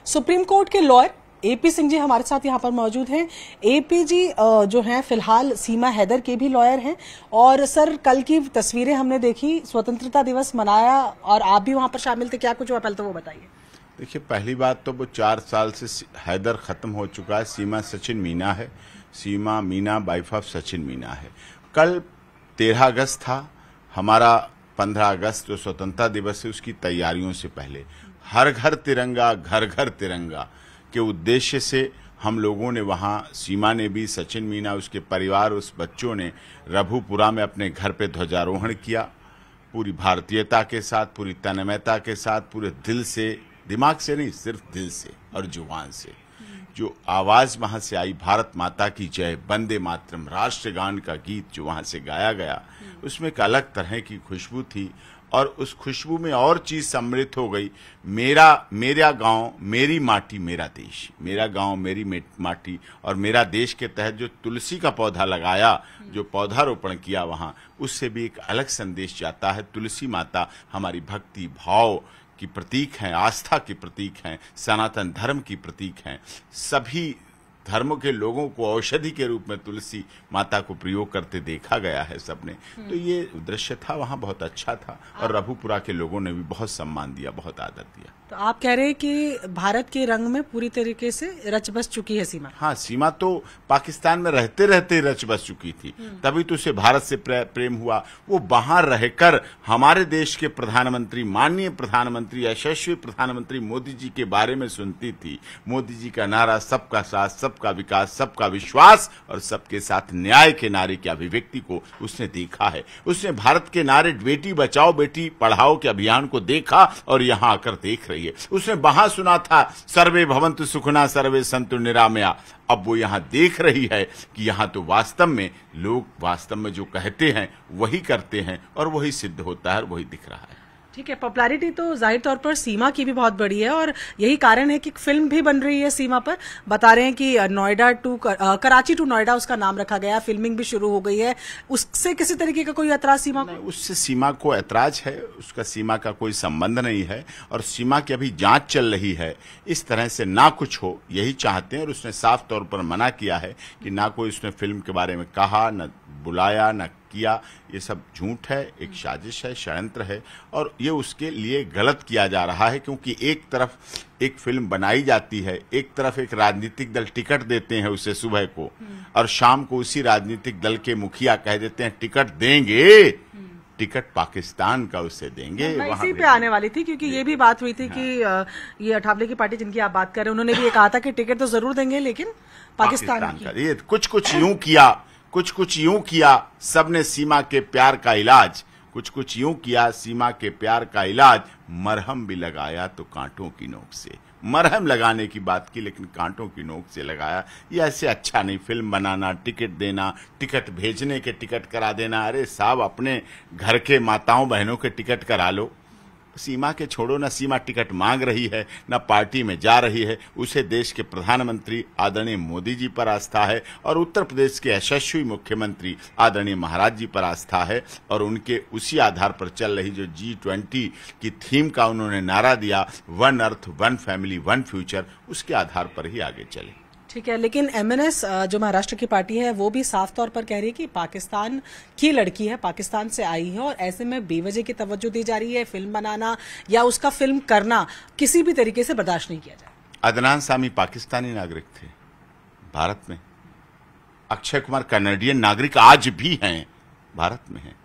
Supreme court के lawyer AP Singh ji हमारे साथ यहाँ पर मौजूद हैं। एपी जी जो हैं फिलहाल सीमा हैदर के भी लॉयर हैं। और सर, कल की तस्वीरें हमने देखी, स्वतंत्रता दिवस मनाया और आप भी वहां पर शामिल थे, क्या कुछ हुआ पहले तो वो बताइए। देखिए, पहली बात तो वो 4 साल से हैदर खत्म हो चुका है, सीमा सचिन मीना है, सीमा मीना वाइफ ऑफ सचिन मीना है। कल 13 अगस्त था, हमारा 15 अगस्त जो स्वतंत्रता दिवस है उसकी तैयारियों से पहले हर घर तिरंगा घर घर तिरंगा के उद्देश्य से हम लोगों ने वहां, सीमा ने भी, सचिन मीना, उसके परिवार, उस बच्चों ने रघुपुरा में अपने घर पे ध्वजारोहण किया, पूरी भारतीयता के साथ, पूरी तन्मयता के साथ, पूरे दिल से, दिमाग से नहीं, सिर्फ दिल से और जुबान से। जो आवाज वहां से आई, भारत माता की जय, वंदे मातरम, राष्ट्रगान का गीत जो वहां से गाया गया, उसमें एक अलग तरह की खुशबू थी। और उस खुशबू में और चीज सम्मिलित हो गई, मेरा गांव मेरी माटी मेरा देश, मेरा गांव मेरी माटी और मेरा देश के तहत जो तुलसी का पौधा लगाया, जो पौधारोपण किया वहां, उससे भी एक अलग संदेश जाता है। तुलसी माता हमारी भक्ति भाव की प्रतीक हैं, आस्था की प्रतीक हैं, सनातन धर्म की प्रतीक हैं। सभी धर्मों के लोगों को औषधि के रूप में तुलसी माता को प्रयोग करते देखा गया है सबने। तो ये दृश्य था वहां, बहुत अच्छा था और रघुपुरा के लोगों ने भी बहुत सम्मान दिया, बहुत आदर दिया। तो आप कह रहे हैं कि भारत के रंग में पूरी तरीके से रच बस चुकी है सीमा? हाँ, सीमा तो पाकिस्तान में रहते रहते रच बस चुकी थी, तभी तो उसे भारत से प्रेम हुआ। वो वहां रहकर हमारे देश के प्रधानमंत्री, माननीय प्रधानमंत्री, यशस्वी प्रधानमंत्री मोदी जी के बारे में सुनती थी। मोदी जी का नारा सबका साथ, सबका विकास, सबका विश्वास और सबके साथ न्याय के नारे की अभिव्यक्ति को उसने देखा है। उसने भारत के नारे बेटी बचाओ बेटी पढ़ाओ के अभियान को देखा और यहां आकर देख रही है। उसने वहां सुना था सर्वे भवन्तु सुखना सर्वे सन्तु निरामया। अब वो यहां देख रही है कि यहां तो वास्तव में लोग वास्तव में जो कहते हैं वही करते हैं और वही सिद्ध होता है और वही दिख रहा है। ठीक है, पॉपुलैरिटी तो जाहिर तौर पर सीमा की भी बहुत बड़ी है और यही कारण है कि फिल्म भी बन रही है सीमा पर। बता रहे हैं कि नोएडा टू कराची टू नोएडा उसका नाम रखा गया, फिल्मिंग भी शुरू हो गई है। उससे किसी तरीके का कोई ऐतराज सीमा को? उससे सीमा को ऐतराज है, उसका सीमा का कोई संबंध नहीं है और सीमा की अभी जांच चल रही है। इस तरह से ना कुछ हो यही चाहते हैं और उसने साफ तौर पर मना किया है कि ना कोई उसने फिल्म के बारे में कहा, न बुलाया, न किया। ये सब झूठ है, एक साजिश है, षड्यंत्र है और ये उसके लिए गलत किया जा रहा है। क्योंकि एक तरफ एक फिल्म बनाई जाती है, एक तरफ एक राजनीतिक दल टिकट देते हैं उसे सुबह को और शाम को उसी राजनीतिक दल के मुखिया कह देते हैं टिकट देंगे, टिकट पाकिस्तान का उसे देंगे। मैं इसी पे आने वाली थी क्योंकि ये भी बात हुई थी कि ये अठावले की पार्टी जिनकी आप बात कर रहे हैं, उन्होंने भी ये कहा था कि टिकट तो जरूर देंगे लेकिन पाकिस्तान का। ये कुछ यूं किया, कुछ यूं किया, सबने सीमा के प्यार का इलाज, कुछ यूं किया सीमा के प्यार का इलाज, मरहम भी लगाया तो कांटों की नोक से। मरहम लगाने की बात की लेकिन कांटों की नोक से लगाया। ये ऐसे अच्छा नहीं, फिल्म बनाना, टिकट देना, टिकट भेजने के टिकट करा देना। अरे साहब, अपने घर के माताओं बहनों के टिकट करा लो। सीमा के छोड़ो ना, सीमा टिकट मांग रही है, ना पार्टी में जा रही है। उसे देश के प्रधानमंत्री आदरणीय मोदी जी पर आस्था है और उत्तर प्रदेश के यशस्वी मुख्यमंत्री आदरणीय महाराज जी पर आस्था है और उनके उसी आधार पर चल रही जो G20 की थीम का उन्होंने नारा दिया, one earth one family one future, उसके आधार पर ही आगे चले। ठीक है, लेकिन MNS जो महाराष्ट्र की पार्टी है वो भी साफ तौर पर कह रही है कि पाकिस्तान की लड़की है, पाकिस्तान से आई है और ऐसे में बेवजह की तवज्जो दी जा रही है। फिल्म बनाना या उसका फिल्म करना किसी भी तरीके से बर्दाश्त नहीं किया जाए। अदनान सामी पाकिस्तानी नागरिक थे भारत में, अक्षय कुमार कनाडियन नागरिक आज भी हैं, भारत में हैं।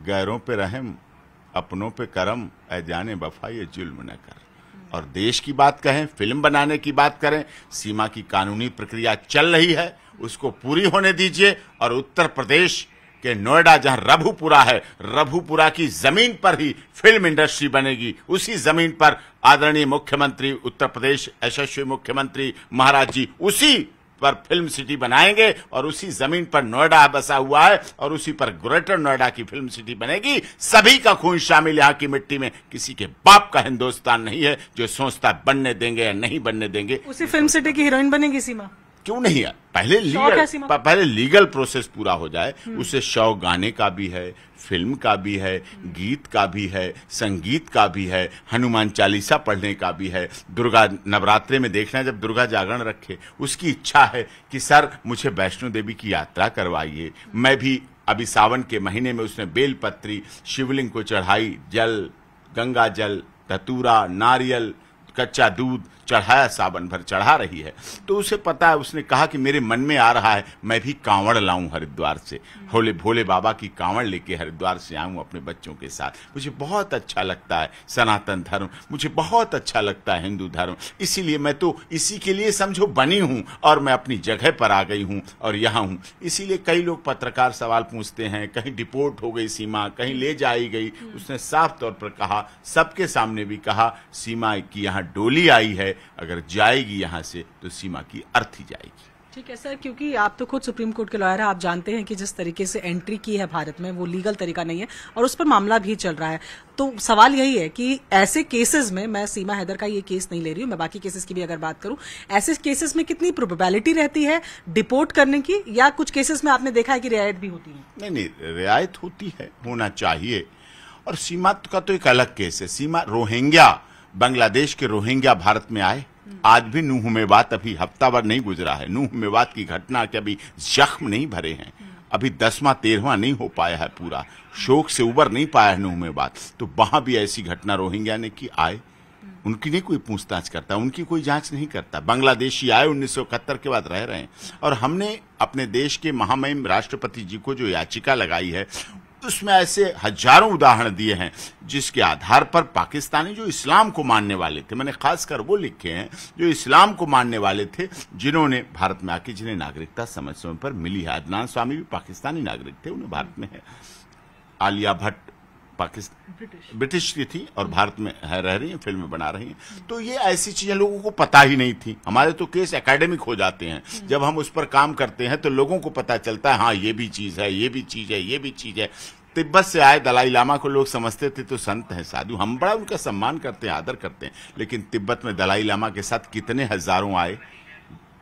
गैरों पे रहम अपनों पे करम, ऐ जाने वफा ये जुल्म न कर। और देश की बात कहें, फिल्म बनाने की बात करें, सीमा की कानूनी प्रक्रिया चल रही है, उसको पूरी होने दीजिए। और उत्तर प्रदेश के नोएडा जहां रघुपुरा है, रघुपुरा की जमीन पर ही फिल्म इंडस्ट्री बनेगी। उसी जमीन पर आदरणीय मुख्यमंत्री उत्तर प्रदेश, यशस्वी मुख्यमंत्री महाराज जी उसी पर फिल्म सिटी बनाएंगे और उसी जमीन पर नोएडा बसा हुआ है और उसी पर ग्रेटर नोएडा की फिल्म सिटी बनेगी। सभी का खून शामिल यहाँ की मिट्टी में, किसी के बाप का हिंदुस्तान नहीं है जो सोचता बनने देंगे या नहीं बनने देंगे। उसी फिल्म सिटी की हीरोइन बनेगी सीमा? क्यों नहीं है? पहले लीगल प्रोसेस पूरा हो जाए, उससे शौक गाने का भी है, फिल्म का भी है, गीत का भी है, संगीत का भी है, हनुमान चालीसा पढ़ने का भी है, दुर्गा नवरात्रे में देखना है जब दुर्गा जागरण रखे, उसकी इच्छा है कि सर मुझे वैष्णो देवी की यात्रा करवाइए। मैं भी अभी सावन के महीने में उसने बेलपत्री शिवलिंग को चढ़ाई, जल, गंगा जल, धतूरा, नारियल, कच्चा दूध चढ़ाया, सावन भर चढ़ा रही है। तो उसे पता है, उसने कहा कि मेरे मन में आ रहा है मैं भी कांवड़ लाऊं हरिद्वार से, भोले बाबा की कांवड़ लेके हरिद्वार से आऊं अपने बच्चों के साथ। मुझे बहुत अच्छा लगता है सनातन धर्म, मुझे बहुत अच्छा लगता है हिंदू धर्म, इसीलिए मैं तो इसी के लिए समझो बनी हूं और मैं अपनी जगह पर आ गई हूं और यहां हूं। इसीलिए कई लोग पत्रकार सवाल पूछते हैं, कहीं डिपोर्ट हो गई सीमा, कहीं ले जाई गई। उसने साफ तौर पर कहा, सबके सामने भी कहा, सीमा की यहाँ डोली आई है, अगर जाएगी यहां से तो सीमा की अर्थी जाएगी। ठीक है सर, क्योंकि आप तो खुद सुप्रीम कोर्ट के लॉयर हैं, आप जानते हैं कि जिस तरीके से एंट्री की है भारत में वो लीगल तरीका नहीं है और उस पर मामला भी चल रहा है। तो सवाल यही है कि ऐसे केसेस में, मैं सीमा हैदर का ये केस नहीं ले रही हूँ, मैं बाकी केसेस की भी अगर बात करूं, ऐसे केसेस में कितनी प्रोबेबिलिटी रहती है डिपोर्ट करने की, या कुछ केसेस में आपने देखा है कि रियायत भी होती है? नहीं, रियायत होती है, होना चाहिए। और सीमा का तो एक अलग केस है। सीमा रोहिंग्या, बांग्लादेश के रोहिंग्या भारत में आए, आज भी नूह मेवात, अभी हफ्ता भर नहीं गुजरा है, नूह मेवात की घटना के अभी जख्म नहीं भरे हैं, अभी 10वां 13वां नहीं हो पाया है, पूरा शोक से उबर नहीं पाया है नूह मेवात। तो वहां भी ऐसी घटना रोहिंग्या ने की, आए, उनकी नहीं कोई पूछताछ करता, उनकी कोई जांच नहीं करता। बांग्लादेशी आए 1971 के बाद रह रहे हैं, और हमने अपने देश के महामहिम राष्ट्रपति जी को जो याचिका लगाई है उसमें ऐसे हजारों उदाहरण दिए हैं जिसके आधार पर पाकिस्तानी जो इस्लाम को मानने वाले थे, मैंने खासकर वो लिखे हैं जो इस्लाम को मानने वाले थे, जिन्होंने भारत में आके, जिन्हें नागरिकता समय समय पर मिली है। अदनान स्वामी भी पाकिस्तानी नागरिक थे, उन्हें भारत में है। आलिया भट्ट ब्रिटिश की थी और भारत में रह रही हैं, फिल्में बना रही हैं। तो ये ऐसी चीजें लोगों को पता ही नहीं थी। हमारे तो केस एकेडमिक हो जाते हैं, जब हम उस पर काम करते हैं तो लोगों को पता चलता है, हाँ ये भी चीज है, ये भी चीज है, ये भी चीज है। तिब्बत से आए दलाई लामा को लोग समझते थे तो संत है, साधु, हम बड़ा उनका सम्मान करते हैं, आदर करते हैं, लेकिन तिब्बत में दलाई लामा के साथ कितने हजारों आए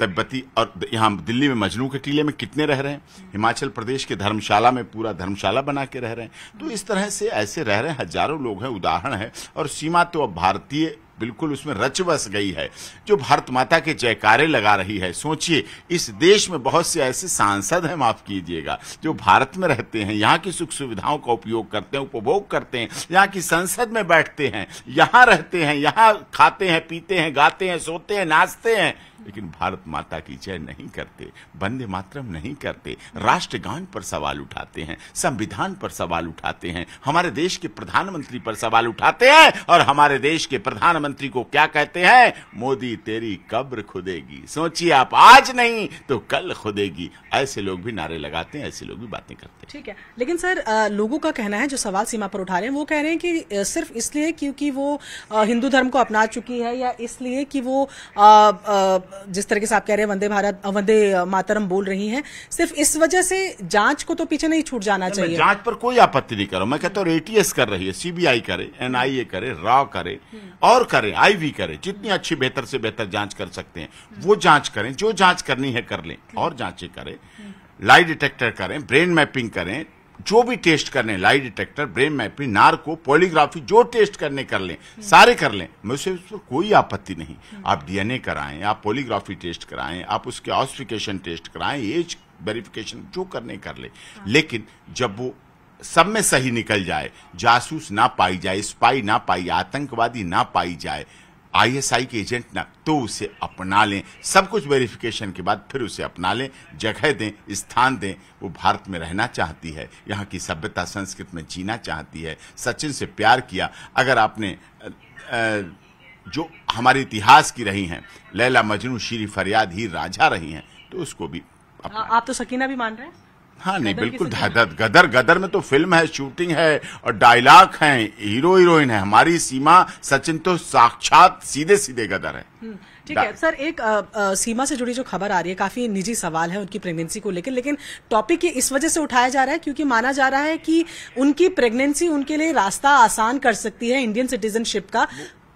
तिब्बती, और यहाँ दिल्ली में मजनू के टीले में कितने रह रहे हैं, हिमाचल प्रदेश के धर्मशाला में पूरा धर्मशाला बना के रह रहे हैं। तो इस तरह से ऐसे रह रहे हैं, हजारों लोग हैं, उदाहरण है। और सीमा तो अब भारतीय बिल्कुल उसमें रच बस गई है, जो भारत माता के जयकारे लगा रही है। सोचिए, इस देश में बहुत से ऐसे सांसद हैं, माफ कीजिएगा, जो भारत में रहते हैं, यहाँ की सुख सुविधाओं का उपयोग करते हैं, उपभोग करते हैं, यहाँ की संसद में बैठते हैं, यहाँ रहते हैं, यहाँ खाते हैं, पीते हैं, गाते हैं, सोते हैं, नाचते हैं, लेकिन भारत माता की जय नहीं करते, वंदे मातरम नहीं करते, राष्ट्रगान पर सवाल उठाते हैं, संविधान पर सवाल उठाते हैं, हमारे देश के प्रधानमंत्री पर सवाल उठाते हैं, और हमारे देश के प्रधानमंत्री को क्या कहते हैं, मोदी तेरी कब्र खुदेगी। सोचिए आप, आज नहीं तो कल खुदेगी। ऐसे लोग भी नारे लगाते हैं, ऐसे लोग भी बातें करते हैं। ठीक है, लेकिन सर लोगों का कहना है, जो सवाल सीमा पर उठा रहे हैं, वो कह रहे हैं कि सिर्फ इसलिए क्योंकि वो हिंदू धर्म को अपना चुकी है, या इसलिए कि वो जिस तरीके से आप कह रहे हैं वंदे मातरम बोल रही हैं, सिर्फ इस वजह से जांच को तो पीछे नहीं छूट जाना चाहिए। जांच पर कोई आपत्ति नहीं करो, मैं कहता हूँ एटीएस कर रही है, सीबीआई करे, एनआईए करे, रॉ करे, और करे, आईवी करे, जितनी अच्छी बेहतर से बेहतर जांच कर सकते हैं वो जांच करें, जो जांच करनी है कर लें, और जांचें करें, लाई डिटेक्टर करें, ब्रेन मैपिंग करें, जो भी टेस्ट करने, lie detector, brain mapping, narco, polygraphy, जो टेस्ट करने कर लें, सारे कर लें, मुझसे उस पर कोई आपत्ति नहीं। आप डीएनए कराएं, आप पॉलीग्राफी टेस्ट कराएं, आप उसके ऑस्फिकेशन टेस्ट कराएं, एज वेरिफिकेशन जो करने कर लें, लेकिन जब वो सब में सही निकल जाए, जासूस ना पाई जाए, स्पाई ना पाई, आतंकवादी ना पाई जाए, आईएसआई के एजेंट ना, तो उसे अपना लें। सब कुछ वेरिफिकेशन के बाद फिर उसे अपना लें, जगह दें, स्थान दें। वो भारत में रहना चाहती है, यहाँ की सभ्यता संस्कृति में जीना चाहती है, सचिन से प्यार किया। अगर आपने जो हमारे इतिहास की रही हैं, लैला मजनू, शीरी फरियाद, हीर राझा रही हैं, तो उसको भी आप तो सकीना भी मान रहे हैं? हाँ, नहीं बिल्कुल, गदर में तो फिल्म है, शूटिंग है और डायलॉग हैं, हीरो हीरोइन है। हमारी सीमा सचिन तो साक्षात सीधे सीधे गदर है। ठीक है सर, एक सीमा से जुड़ी जो खबर आ रही है, काफी निजी सवाल है उनकी प्रेगनेंसी को लेकर, लेकिन टॉपिक ये इस वजह से उठाया जा रहा है क्योंकि माना जा रहा है कि उनकी प्रेगनेंसी उनके लिए रास्ता आसान कर सकती है इंडियन सिटीजनशिप का।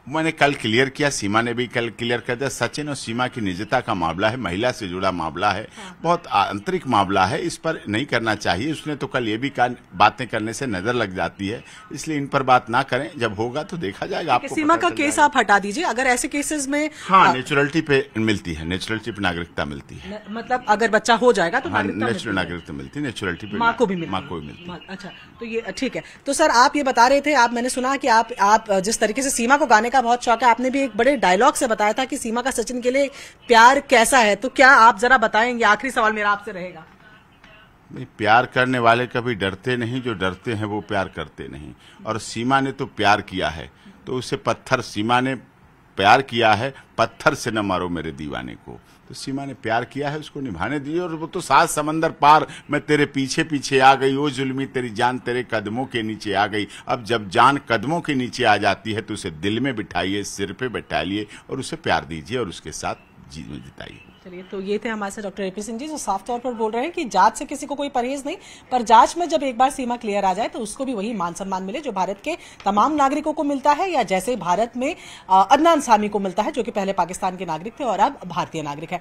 मैंने कल क्लियर किया, सीमा ने भी कल क्लियर कर दिया। सचिन और सीमा की निजता का मामला है, महिला से जुड़ा मामला है, बहुत आंतरिक मामला है, इस पर नहीं करना चाहिए। उसने तो कल ये भी कहा बातें करने से नजर लग जाती है, इसलिए इन पर बात ना करें। जब होगा तो देखा जाएगा। आपको सीमा का केस आप हटा दीजिए। अगर ऐसे केसेस में हाँ नेचुरलिटी पे मिलती है, नेचुरलिटी पे नागरिकता मिलती है। मतलब अगर बच्चा हो जाएगा तो नेचुरल नागरिकता मिलती है, नेचुरलिटी पे माँ को भी मिलती है। अच्छा, तो ये ठीक है। तो सर आप ये बता रहे थे, मैंने सुना कि आप जिस तरीके से सीमा को गाने का बहुत शौक है, आपने भी एक बड़े डायलॉग से बताया था कि सीमा का सचिन के लिए प्यार कैसा है, तो क्या आप जरा बताएंगे? आखिरी सवाल मेरा आपसे रहेगा। नहीं, प्यार करने वाले कभी डरते नहीं, जो डरते हैं वो प्यार करते नहीं। और सीमा ने तो प्यार किया है, तो उसे पत्थर, सीमा ने प्यार किया है, पत्थर से न मारो मेरे दीवाने को। तो सीमा ने प्यार किया है, उसको निभाने दीजिए। और वो तो 7 समंदर पार मैं तेरे पीछे पीछे आ गई, ओ जुल्मी तेरी जान तेरे कदमों के नीचे आ गई। अब जब जान कदमों के नीचे आ जाती है तो उसे दिल में बिठाइए, सिर पे बैठाइए और उसे प्यार दीजिए और उसके साथ जीवन जिताइए। चलिए, तो ये थे हमारे साथ डॉक्टर एपी सिंह जी, जो साफ तौर पर बोल रहे हैं कि जांच से किसी को कोई परहेज नहीं, पर जांच में जब एक बार सीमा क्लियर आ जाए तो उसको भी वही मान सम्मान मिले जो भारत के तमाम नागरिकों को मिलता है, या जैसे भारत में अदनान सामी को मिलता है, जो कि पहले पाकिस्तान के नागरिक थे और अब भारतीय नागरिक है।